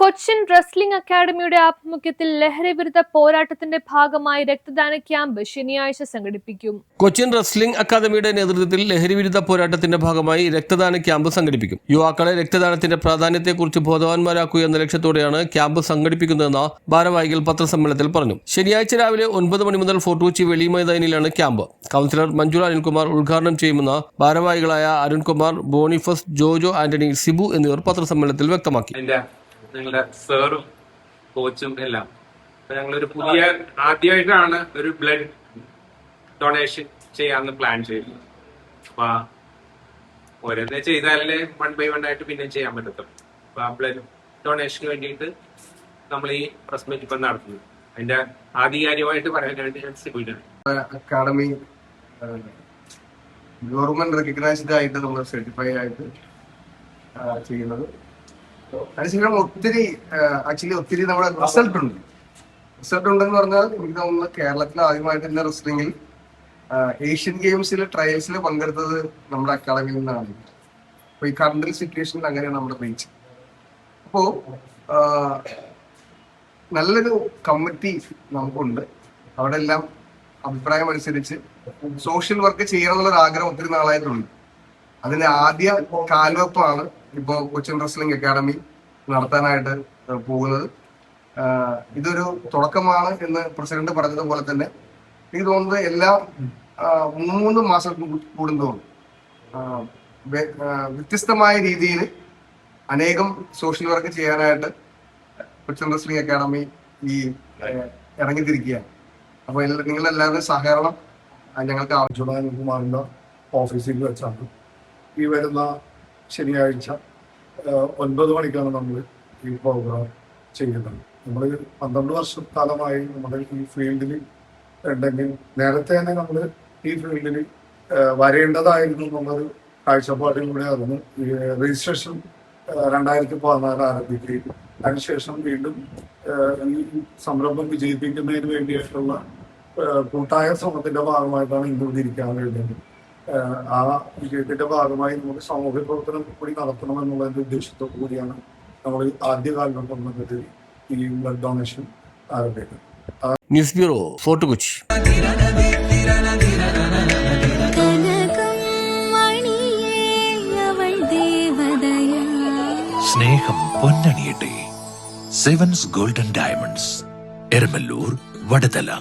Cochin wrestling അക്കാദമിയുടെ ആഭിമുഖ്യത്തിൽ ലഹരി വിരുദ്ധ പോരാട്ടത്തിന്റെ ഭാഗമായി രക്തദാന ക്യാമ്പ് ശനിയാഴ്ച സംഘടിപ്പിക്കും. കൊച്ചിൻ റെസ്ലിംഗ് അക്കാദമിയുടെ നേതൃത്വത്തിൽ ലഹരി വിരുദ്ധ പോരാട്ടത്തിന്റെ ഭാഗമായി രക്തദാന ക്യാമ്പ് സംഘടിപ്പിക്കും. യുവാക്കളെ രക്തദാനത്തിന്റെ പ്രാധാന്യത്തെക്കുറിച്ച് ബോധവാന്മാരാക്കുക എന്ന ലക്ഷ്യത്തോടെയാണ് ക്യാമ്പ് സംഘടിപ്പിക്കുന്നതെന്ന് ഭാരവാഹികൾ പത്രസമ്മേളനത്തിൽ പറഞ്ഞു. ശനിയാഴ്ച രാവിലെ 9 മണി മുതൽ ഫോർട്ട് കൊച്ചി വെളി മൈതാനിയിലാണ് ക്യാമ്പ്. കൗൺസിലർ മഞ്ജുള അനിൽകുമാർ ഉദ്ഘാടനം ചെയ്യുമെന്ന് ഭാരവാഹികളായ അരുൺകുമാർ, ബോണിഫസ്, ജോജോ ആന്റണി, സിബു എന്നിവർ പത്രസമ്മേളനത്തിൽ വ്യക്തമാക്കി. ഞങ്ങളുടെ സാറും കോച്ചും എല്ലാം ഞങ്ങളൊരു ആദ്യമായിട്ടാണ് ഒരു ബ്ലഡ് ഡൊണേഷൻ ചെയ്യാന്ന് പ്ലാൻ ചെയ്യുന്നത്. അപ്പൊ ഓരോന്നേ ചെയ്താലേ 1 by 1 ആയിട്ട് പിന്നെ ചെയ്യാൻ പറ്റത്തുള്ളൂ. അപ്പൊ ആ ബ്ലഡ് ഡൊണേഷന് വേണ്ടിയിട്ട് നമ്മൾ ഈ പ്രസ് മീറ്റ് ഇപ്പം നടത്തുന്നു. അതിന്റെ ആധികാരികമായിട്ട് പറയാൻ വേണ്ടി ഞാൻ സിബിയിലാണ്. അക്കാഡമി ഗവൺമെന്റ് റെക്കഗ്നൈസ്ഡ് ആയിട്ട് നമ്മൾ സർട്ടിഫൈ ആയിട്ട് ചെയ്യുന്നത്. അതിനുശേഷം ഒത്തിരി നമ്മുടെ റിസൾട്ട് ഉണ്ടെന്ന് പറഞ്ഞാൽ എനിക്ക് തോന്നുന്നു കേരളത്തിൽ ആദ്യമായിട്ട് തന്നെ റെസ്ലിംഗിൽ ഏഷ്യൻ ഗെയിംസിലെ ട്രയൽസിൽ പങ്കെടുത്തത് നമ്മുടെ അക്കാഡമിയിൽ നിന്നാണ്. അപ്പൊ ഈ കറണ്ട് സിറ്റുവേഷനിൽ അങ്ങനെയാണ് നമ്മുടെ റീച്ച്. അപ്പോ നല്ലൊരു കമ്മിറ്റി നമുക്കുണ്ട്. അവിടെ എല്ലാം അഭിപ്രായം അനുസരിച്ച് സോഷ്യൽ വർക്ക് ചെയ്യണം എന്നുള്ളൊരു ആഗ്രഹം ഒത്തിരി നാളായിട്ടുണ്ട്. അതിന്റെ ആദ്യ കാൽവെപ്പാണ് ഇപ്പോൾ കൊച്ചിൻ റെസ്ലിംഗ് അക്കാദമി നടത്താനായിട്ട് പോകുന്നത്. ഇതൊരു തുടക്കമാണ് എന്ന് പ്രസിഡന്റ് പറഞ്ഞതുപോലെ തന്നെ എനിക്ക് തോന്നുന്നത് എല്ലാ 3 മാസം കൂടുന്തോറും വ്യത്യസ്തമായ രീതിയിൽ അനേകം സോഷ്യൽ വർക്ക് ചെയ്യാനായിട്ട് കൊച്ചിൻ റെസ്ലിംഗ് അക്കാദമി ഈ ഇറങ്ങിത്തിരിക്കുകയാണ്. അപ്പൊ നിങ്ങളെല്ലാവരുടെയും സഹകരണം ഞങ്ങൾക്ക് ആവശ്യമായ ഓഫീസിൽ വെച്ചാണ് ഈ വരുന്ന ശനിയാഴ്ച 9 മണിക്കാണ് നമ്മൾ ഈ പ്രോഗ്രാം ചെയ്യുന്നത്. നമ്മൾ 12 വർഷക്കാലമായി നമ്മുടെ ഈ ഫീൽഡിൽ ഉണ്ടെങ്കിൽ നേരത്തെ തന്നെ നമ്മൾ ഈ ഫീൽഡിൽ വരേണ്ടതായിരുന്നു എന്നുള്ളൊരു കാഴ്ചപ്പാടിലൂടെ ആയിരുന്നു ഈ രജിസ്ട്രേഷൻ 2014 ആരംഭിക്കുകയും അതിനുശേഷം വീണ്ടും ഈ സംരംഭം വിജയിപ്പിക്കുന്നതിന് വേണ്ടിയിട്ടുള്ള കൂട്ടായ ശ്രമത്തിന്റെ ഭാഗമായിട്ടാണ് ഇന്ന് ഇരിക്കാൻ കഴിയുന്നത്. ആ വിജയത്തിന്റെ ഭാഗമായി നമുക്ക് സാമൂഹ്യ പ്രവർത്തനം കൂടി നടത്തണമെന്നുള്ളതിന്റെ ഉദ്ദേശത്തോടു കൂടിയാണ് നമ്മൾ ആദ്യകാലം കൊണ്ടുവന്നത് ഈ ബ്ലഡ് ഡൊണേഷൻ ആരംഭിക്കുന്നത്. News bureau, fort Kochi. സ്നേഹം പൊന്നണിയട്ടെ. Sevens golden diamonds, Eramalloor, Vadathala.